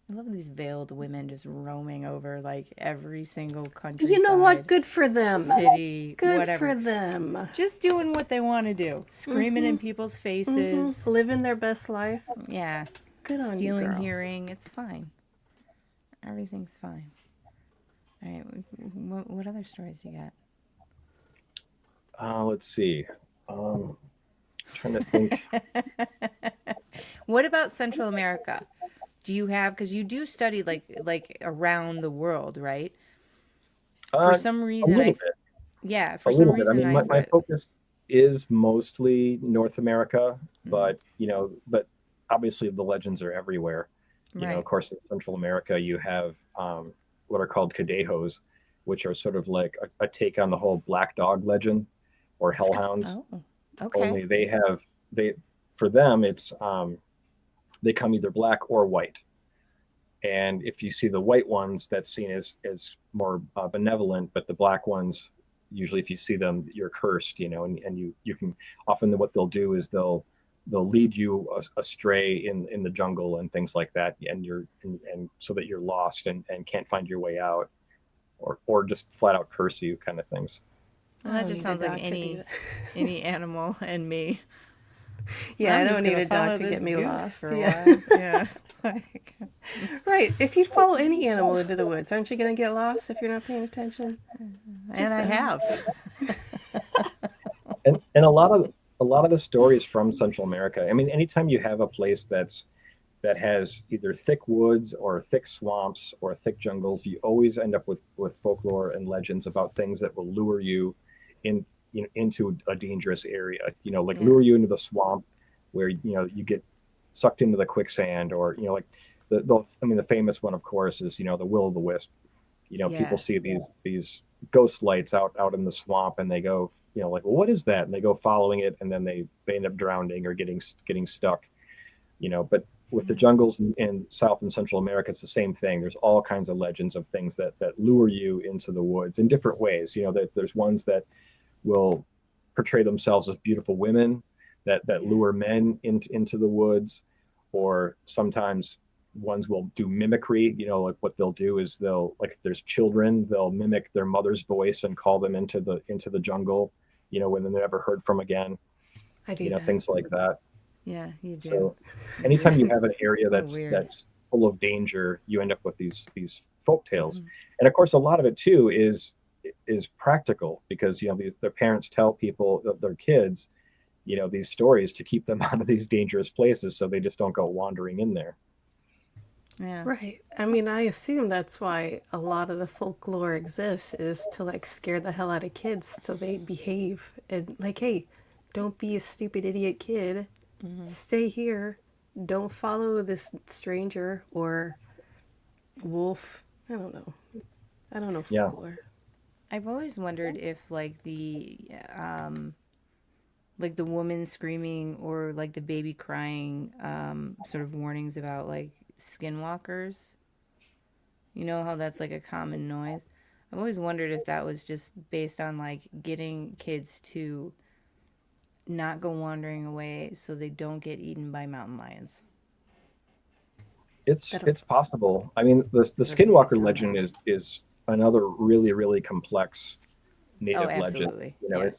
I love these veiled women just roaming over every single country. You know what? Good for them. City, Good whatever. for them. Just doing what they want to do. Screaming in people's faces. Living their best life. Yeah. Good on you, Stealing girl. hearing. It's fine. Everything's fine. All right. What other stories you got? Let's see. Trying to think. What about Central America? Do you have, because you do study around the world, right? For some reason, for some reason, I mean, my focus is mostly North America, but but obviously the legends are everywhere. Right. Of course, in Central America, you have what are called cadejos, which are sort of like a take on the whole black dog legend or hellhounds. Oh, okay. Only for them, it's they come either black or white. And if you see the white ones, that's seen as more benevolent, but the black ones, usually if you see them, you're cursed, and you can often what they'll do is they'll they'll lead you astray in the jungle and things like that, and and so that you're lost and can't find your way out, or just flat out curse you, kind of things. Well, I that don't just need a sounds like dog to do that. any animal and me. Yeah, I'm I just don't need gonna a follow dog to this get me goose lost. for a Yeah. while. Yeah. Like, Right. If you follow any animal into the woods, aren't you going to get lost if you're not paying attention? and I have. And a lot of the stories from Central America. I mean, anytime you have a place that has either thick woods or thick swamps or thick jungles, you always end up with folklore and legends about things that will lure you in, into a dangerous area. Like Yeah. lure you into the swamp where you get sucked into the quicksand, or like the famous one, of course, is the will o' the wisp. People Yeah. see these ghost lights out in the swamp, and they go, like, well, what is that? And they go following it, and then they end up drowning or getting stuck. But with the jungles in South and Central America, it's the same thing. There's all kinds of legends of things that lure you into the woods in different ways. There's ones that will portray themselves as beautiful women that lure men into the woods, or sometimes ones will do mimicry. Like what they'll do is like if there's children, they'll mimic their mother's voice and call them into the jungle, when they're never heard from again. I do that. Things like that. Yeah, you do. So anytime you have an area So weird. that's full of danger, you end up with these folk tales. And of course, a lot of it too is practical, because their parents tell people, their kids, these stories to keep them out of these dangerous places, so they just don't go wandering in there. Yeah. Right. I mean, I assume that's why a lot of the folklore exists, is to like scare the hell out of kids so they behave, and like, hey, don't be a stupid idiot kid. Stay here. Don't follow this stranger or wolf. I don't know. I don't know Yeah. folklore. I've always wondered if like the woman screaming or like the baby crying sort of warnings about like skinwalkers. You know how that's like a common noise? I've always wondered if that was just based on like getting kids to not go wandering away so they don't get eaten by mountain lions. It's That'll- it's possible. I mean, the That's what it Skinwalker sounds legend like. is another really, really complex Oh, native legend. absolutely. Yeah.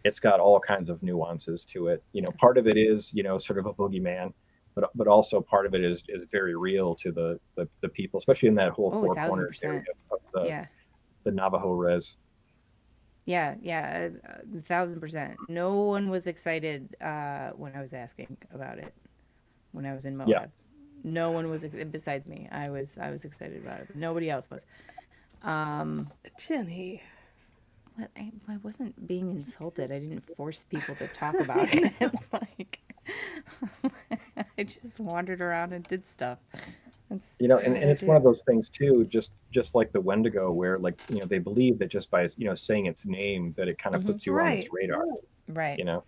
It's got all kinds of nuances to it. Part of it is, sort of a boogeyman, but also part of it is very real to the people, especially in that whole Oh, Four Corners 1000%. area of Yeah. the Navajo res. Yeah, 1000%. No one was excited when I was asking about it when I was in Moab. Yeah. No one was besides me. I was excited about it, but nobody else was. Jeni. What? I wasn't being insulted. I didn't force people to talk about it. Like, I just wandered around and did stuff. That's And what I it's do. one of those things too, just like the Wendigo, where like, they believe that just by, saying its name, that it kind of puts you on its Right. radar, Right. you know,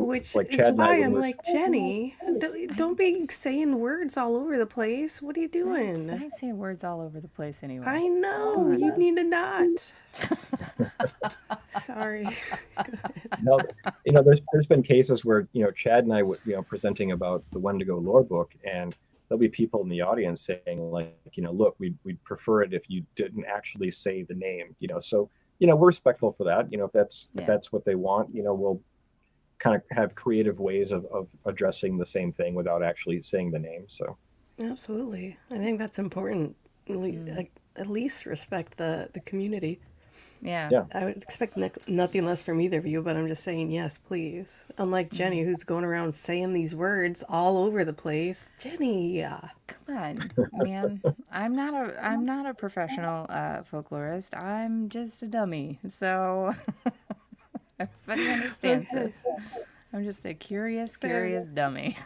Which like is Chad and I, why when I'm we're, like, Jeni, I don't be saying words all over the place. What are you I doing? say words all over the place anyway. I Come know. on You now. need to not. Sorry. no, there's been cases where, Chad and I would, presenting about the Wendigo lore book, and there'll be people in the audience saying like, look, we'd prefer it if you didn't actually say the name, so, we're respectful for that. If Yeah. that's what they want, we'll kind of have creative ways of addressing the same thing without actually saying the name. So Absolutely. I think that's important. Like, at least respect the community. Yeah. yeah. I would expect nothing less from either of you, but I'm just saying yes, please. Unlike Jeni, who's going around saying these words all over the place. Jeni, Come on, man. I'm not a professional folklorist. I'm just a dummy. So everybody understands this. I'm just a curious dummy.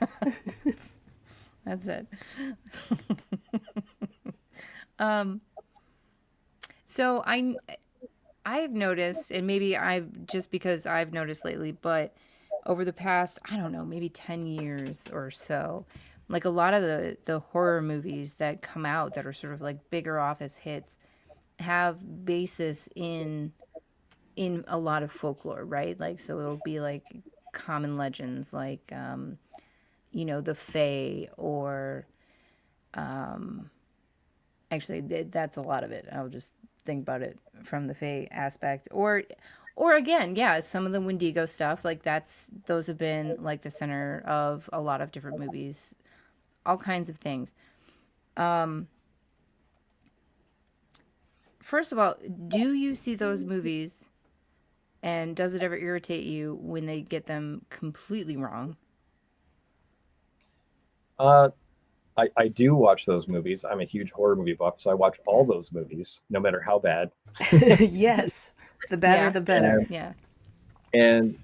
That's it. So I've noticed, and maybe I've just because I've noticed lately, but over the past, I don't know, maybe 10 years or so, like a lot of the horror movies that come out that are sort of like bigger office hits have basis in a lot of folklore, right? Like, so it'll be like common legends like, the Fae, or actually that's a lot of it. I'll just think about it from the Fae aspect, or again, yeah, some of the Wendigo stuff, like those have been like the center of a lot of different movies, all kinds of things. First of all, do you see those movies, and does it ever irritate you when they get them completely wrong? Uh, I do watch those movies. I'm a huge horror movie buff, so I watch all those movies, no matter how bad. Yes. The better, Yeah, the better. yeah, And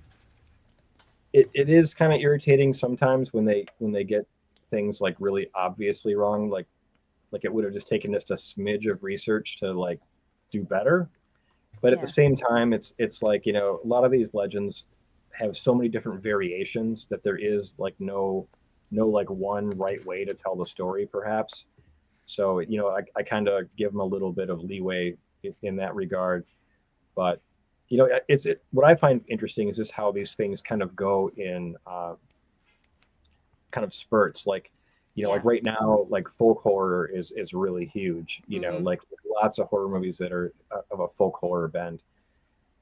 it is kind of irritating sometimes when they get things like really obviously wrong, like it would have just taken just a smidge of research to like do better. But at the yeah, same time, it's like, a lot of these legends have so many different variations that there is like no like one right way to tell the story, perhaps. So, I kind of give them a little bit of leeway in that regard. But, what I find interesting is just how these things kind of go in kind of spurts. Like yeah. right now, like folk horror is really huge. Mm-hmm. Like lots of horror movies that are of a folk horror bend,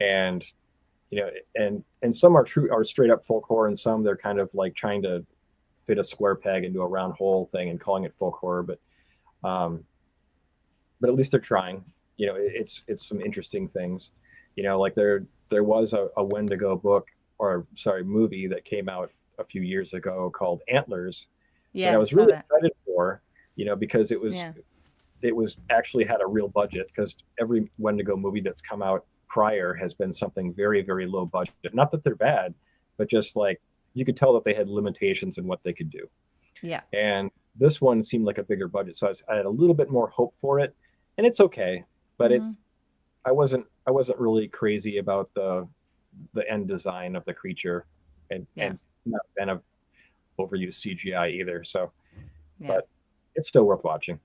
and and some are straight up folk horror, and some they're kind of like trying to fit a square peg into a round hole thing and calling it folk horror. Um, but at least they're trying. It's some interesting things. Like there was a Wendigo book, or sorry, movie that came out a few years ago called Antlers, that I Yeah, was saw really that. excited for, because Yeah, it was actually had a real budget, because every Wendigo movie that's come out prior has been something very, very low budget. Not that they're bad, but just like you could tell that they had limitations in what they could do. yeah. And this one seemed like a bigger budget, so I had a little bit more hope for it, and it's okay. But Mm-hmm. I wasn't really crazy about the end design of the creature, and Yeah, not a fan of overused CGI either. So, yeah. but it's still worth watching.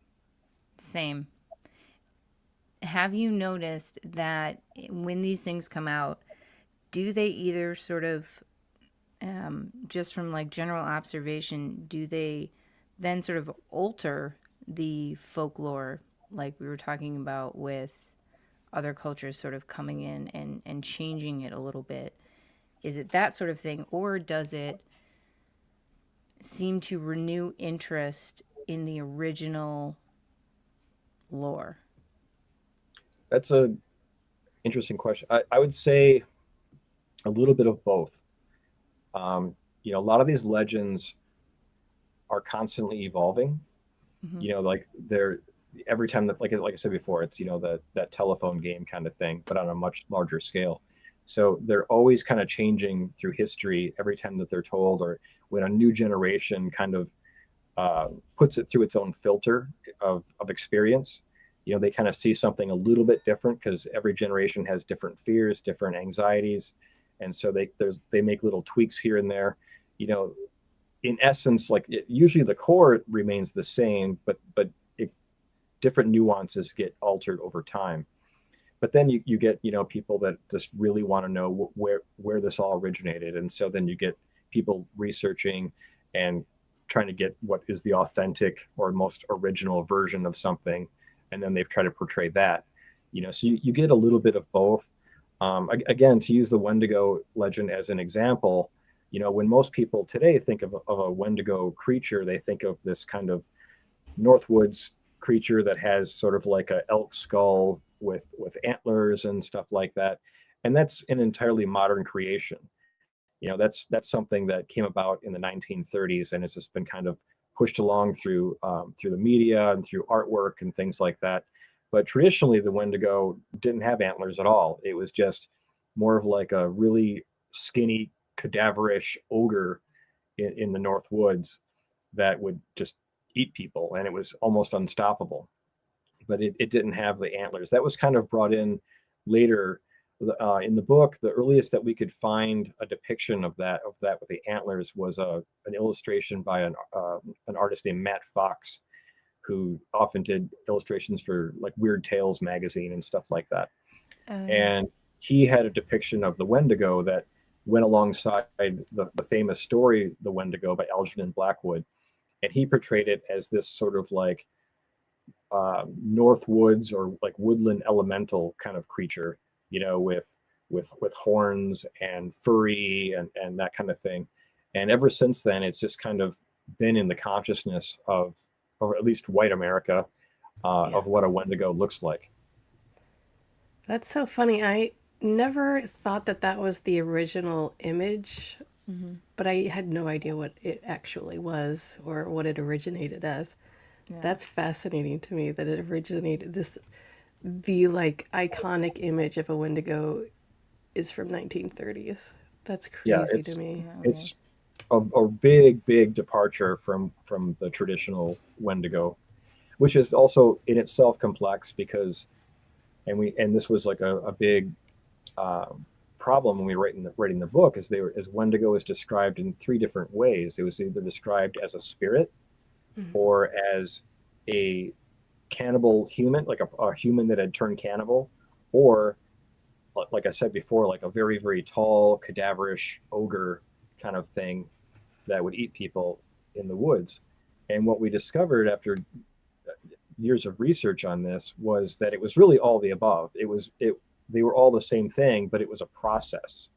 Same. Have you noticed that when these things come out, do they either sort of, just from like general observation, do they then sort of alter the folklore, like we were talking about with other cultures sort of coming in and changing it a little bit? Is it that sort of thing, or does it seem to renew interest in the original lore? That's a interesting question. I would say a little bit of both. A lot of these legends are constantly evolving. Hmm. Like they're every time that, like I said before, it's that telephone game kind of thing, but on a much larger scale. So they're always kind of changing through history every time that they're told, or when a new generation kind of puts it through its own filter of experience. They kind of see something a little bit different, because every generation has different fears, different anxieties, and so they make little tweaks here and there. You know, in essence, usually the core remains the same, but different nuances get altered over time. But then you get people that just really want to know where this all originated, and so then you get people researching and trying to get what is the authentic or most original version of something, and then they try to portray that. So you get a little bit of both. Again, to use the Wendigo legend as an example, when most people today think of a Wendigo creature, they think of this kind of Northwoods creature that has sort of like a elk skull with antlers and stuff like that, and that's an entirely modern creation. That's something that came about in the 1930s, and it's just been kind of pushed along through the media and through artwork and things like that. But traditionally, the Wendigo didn't have antlers at all. It was just more of like a really skinny, cadaverish ogre in the North Woods that would just eat people, and it was almost unstoppable. But it didn't have the antlers. That was kind of brought in later. In the book, the earliest that we could find a depiction of that with the antlers was an illustration by an artist named Matt Fox, who often did illustrations for like Weird Tales magazine and stuff like that. Oh yeah. And he had a depiction of the Wendigo that went alongside the famous story The Wendigo by Algernon Blackwood, and he portrayed it as this sort of like Northwoods or like woodland elemental kind of creature, with horns and furry and that kind of thing. And ever since then, it's just kind of been in the consciousness of, or at least white America, of what a Wendigo looks like. That's so funny. I never thought that that was the original image, but I had no idea what it actually was or what it originated as. Yeah. That's fascinating to me that it originated the like iconic image of a Wendigo is from 1930s. That's Yeah, crazy to me. it's a big departure from the traditional Wendigo, which is also in itself complex because, and this was like a big problem when we were writing the book, is Wendigo is described in three different ways. It was either described as a spirit, or as a cannibal human, like a human that had turned cannibal, or like I said before, like a very tall, cadaverish ogre kind of thing that would eat people in the woods. And what we discovered after years of research on this was that it was really all the above. They were all the same thing, but it was a process.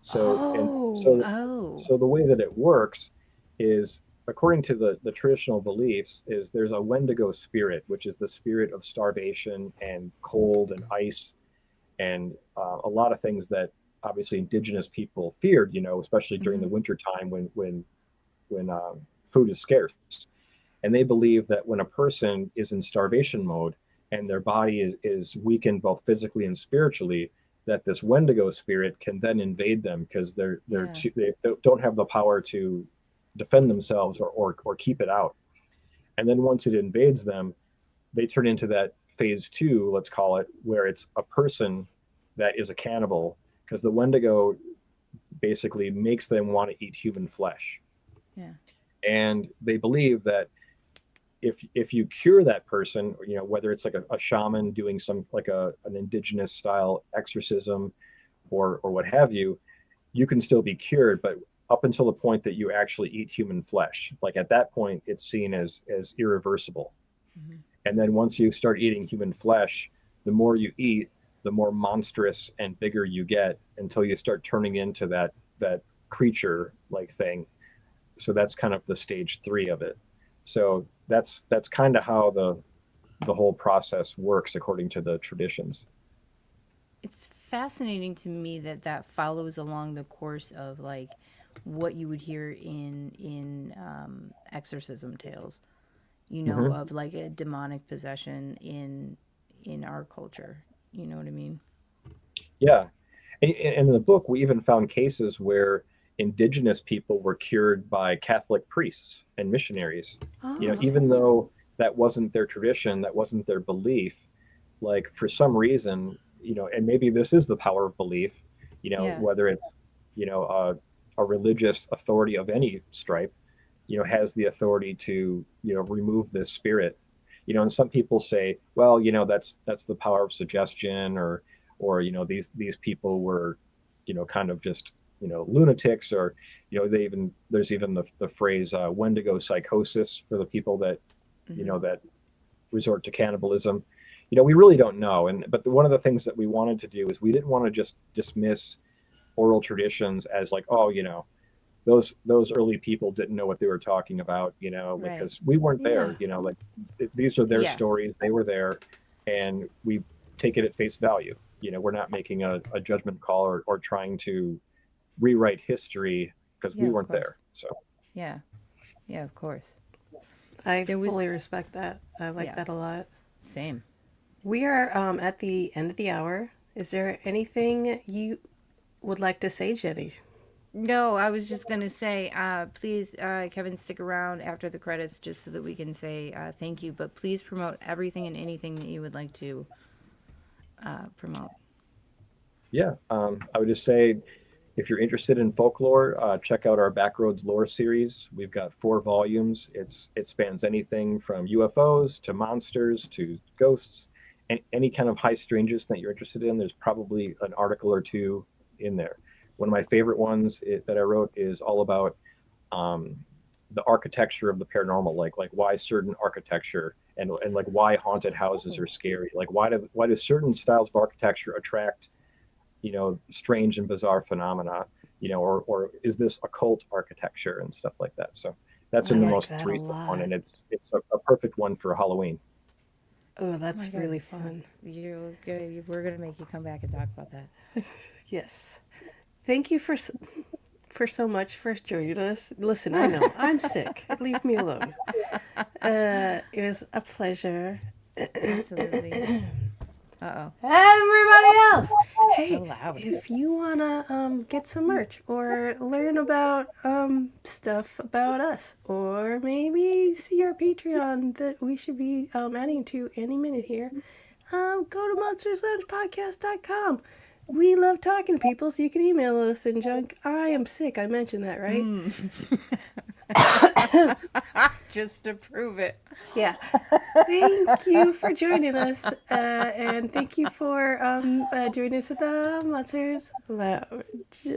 So the way that it works is, according to the traditional beliefs, is there's a Wendigo spirit, which is the spirit of starvation and cold and ice, and a lot of things that obviously indigenous people feared, especially during the winter time when food is scarce. And they believe that when a person is in starvation mode and their body is weakened both physically and spiritually, that this Wendigo spirit can then invade them because they don't have the power to defend themselves or keep it out. And then once it invades them, they turn into that phase 2, let's call it, where it's a person that is a cannibal, because the Wendigo basically makes them want to eat human flesh. Yeah. And they believe that if you cure that person, whether it's like a shaman doing some like an indigenous style exorcism or what have you, you can still be cured, but up until the point that you actually eat human flesh, like at that point, it's seen as irreversible. And then once you start eating human flesh, the more you eat, the more monstrous and bigger you get until you start turning into that creature like thing. So that's kind of the stage 3 of it. So that's kind of how the whole process works according to the traditions. It's fascinating to me that follows along the course of like what you would hear in exorcism tales, of like a demonic possession in our culture. You know what I mean? Yeah. And in the book, we even found cases where indigenous people were cured by Catholic priests and missionaries. Even though that wasn't their tradition, that wasn't their belief, like for some reason, and maybe this is the power of belief, whether it's, a religious authority of any stripe, has the authority to, remove this spirit. And some people say, well, that's the power of suggestion, or these people were, kind of just, lunatics, or, there's even the phrase Wendigo psychosis for the people that, that resort to cannibalism. We really don't know. But one of the things that we wanted to do is we didn't want to just dismiss oral traditions as like, oh, those early people didn't know what they were talking about, because we weren't there, like these are their stories. They were there, and we take it at face value. We're not making a judgment call or trying to rewrite history because we weren't there. So yeah, of course. I fully respect that. I like that a lot. Same. We are at the end of the hour. Is there anything you would like to say, Jeni? No, I was just going to say, please, Kevin, stick around after the credits just so that we can say thank you. But please promote everything and anything that you would like to promote. Yeah, I would just say, if you're interested in folklore, check out our Backroads Lore series. We've got 4 volumes. It spans anything from UFOs to monsters to ghosts, and any kind of high strangeness that you're interested in. There's probably an article or 2 in there. One of my favorite ones that I wrote is all about the architecture of the paranormal, like why certain architecture and like why haunted houses are scary. Like why do certain styles of architecture attract, strange and bizarre phenomena, or is this occult architecture and stuff like that. So that's I in the like most that a recent lot. one, and it's a perfect one for Halloween. Oh, that's my God, really so fun. We're gonna make you come back and talk about that. Yes. Thank you for so much for joining us. Listen, I know I'm sick. Leave me alone. It was a pleasure. Absolutely. Uh-oh. Everybody else, hey, So loud. if you wanna get some merch or learn about stuff about us, or maybe see our Patreon that we should be adding to any minute here, go to monstersloungepodcast.com. We love talking to people, so you can email us and junk. I am sick. I mentioned that, right? Just to prove it. Yeah. Thank you for joining us, and thank you for joining us at the Monsters Lounge.